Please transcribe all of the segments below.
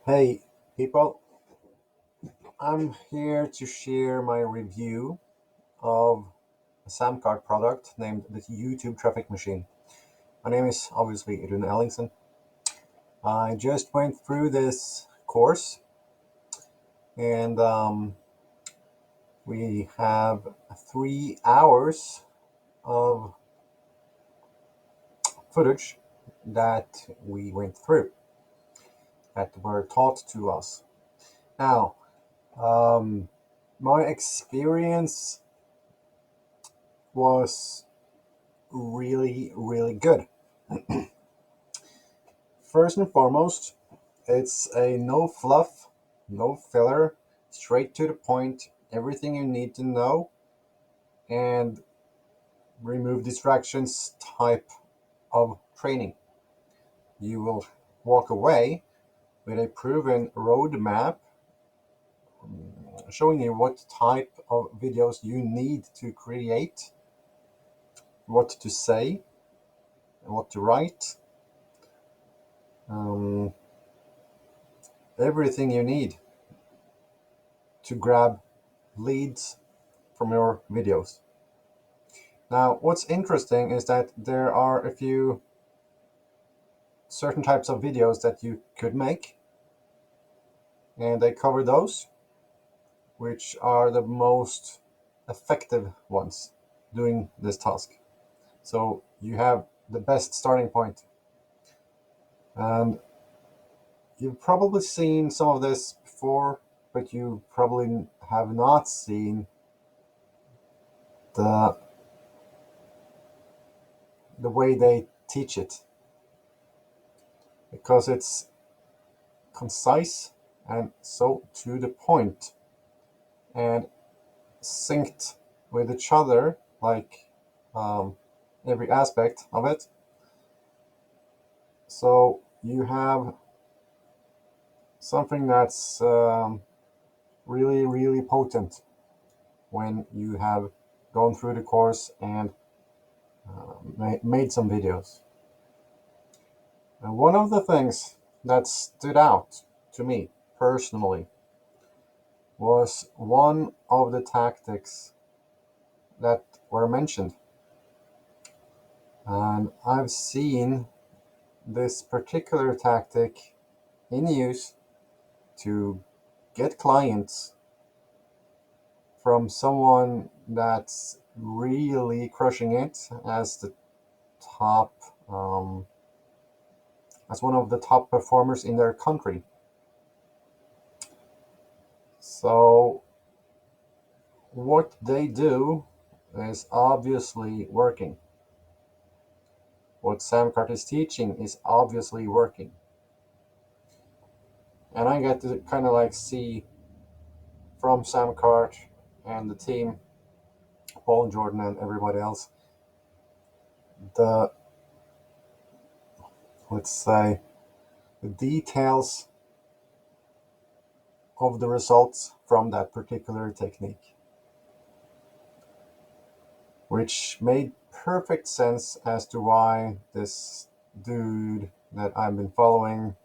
Hey people, I'm here to share my review of a Samcart product named the YouTube Traffic Machine. My name is obviously Rune Ellingson. I just went through this course and we have 3 hours of footage that we went through that were taught to us. Now, um, my experience was really, really good. First and foremost, it's a no fluff, no filler, straight to the point, everything you need to know, and remove distractions type of training. You will walk away with a proven roadmap showing you what type of videos you need to create, what to say, what to write, um, everything you need to grab leads from your videos. Now, what's interesting is that there are a few certain types of videos that you could make, and they cover those, which are the most effective ones doing this task. So you have the best starting point. And you've probably seen some of this before, but you probably have not seen the the way they teach it, because it's concise and so to the point and synced with each other, like every aspect of it. So you have something that's really, really potent when you have gone through the course and made some videos. And one of the things that stood out to me personally was one of the tactics that were mentioned. And I've seen this particular tactic in use to get clients from someone that's really crushing it as the top, as one of the top performers in their country. So what they do is obviously working. What Samcart is teaching is obviously working. And I get to kind of like see from Samcart and the team, Paul and Jordan and everybody else, the, let's say, the details of the results from that particular technique, which made perfect sense as to why this dude that I've been following,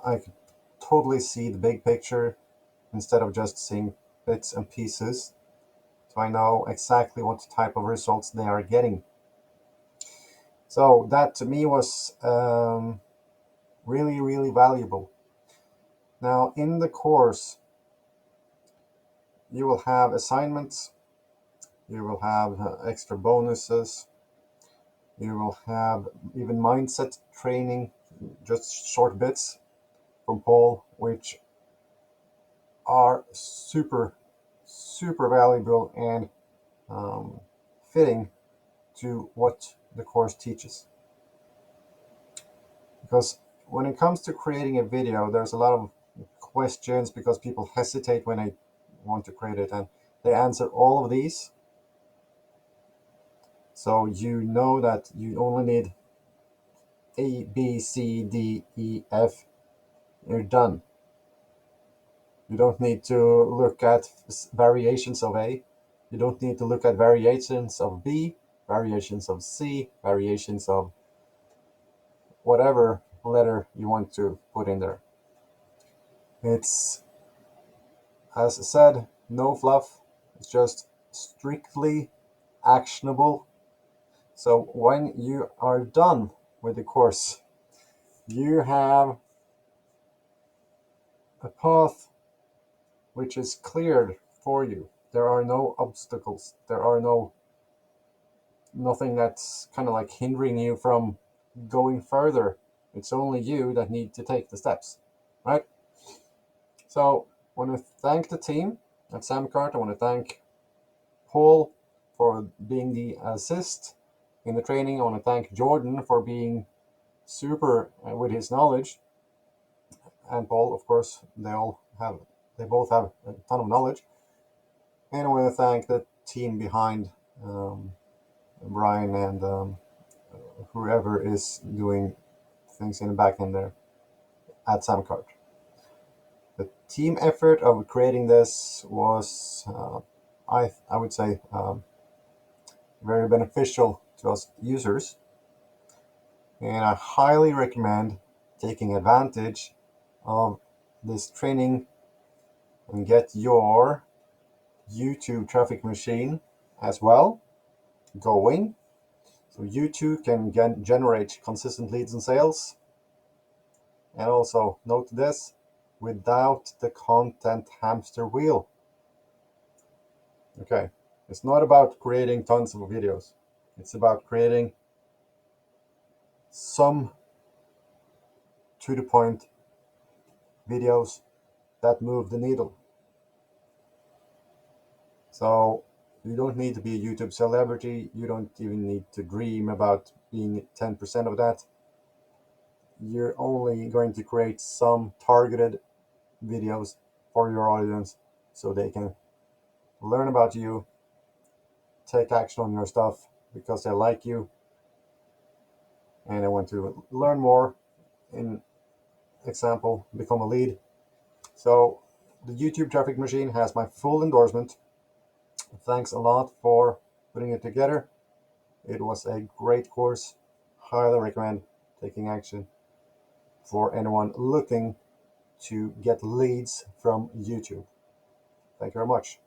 I could totally see the big picture instead of just seeing bits and pieces. So I know exactly what type of results they are getting. So that to me was really, really valuable. Now, in the course, you will have assignments, you will have extra bonuses, you will have even mindset training, just short bits from Paul, which are super, super valuable and um, fitting to what the course teaches. Because when it comes to creating a video, there's a lot of questions because people hesitate when they want to create it, and they answer all of these. So you know that you only need A, B, C, D, E, F. You're done. You don't need to look at variations of A. You don't need to look at variations of B, variations of C, variations of whatever letter you want to put in there. It's, as I said, no fluff. It's just strictly actionable. So when you are done with the course, you have a path which is cleared for you. There are no obstacles. There are nothing that's kind of like hindering you from going further. It's only you that need to take the steps, right? So I want to thank the team at Samcart. I want to thank Paul for being the assist in the training. I want to thank Jordan for being super with his knowledge, and Paul, of course. They both have a ton of knowledge. And I want to thank the team behind Brian and whoever is doing things in the back end there at Samcart. The team effort of creating this was, I would say, very beneficial to us users, and I highly recommend taking advantage of this training and get your YouTube traffic machine as well going, so you too can generate consistent leads and sales. And also note this, without the content hamster wheel. Okay, it's not about creating tons of videos. It's about creating some to the point videos that move the needle. So you don't need to be a YouTube celebrity. You don't even need to dream about being 10% of that. You're only going to create some targeted videos for your audience so they can learn about you, take action on your stuff because they like you and they want to learn more. In example, become a lead. So the YouTube traffic machine has my full endorsement. Thanks a lot for putting it together. It was a great course. Highly recommend taking action for anyone looking to get leads from YouTube. Thank you very much.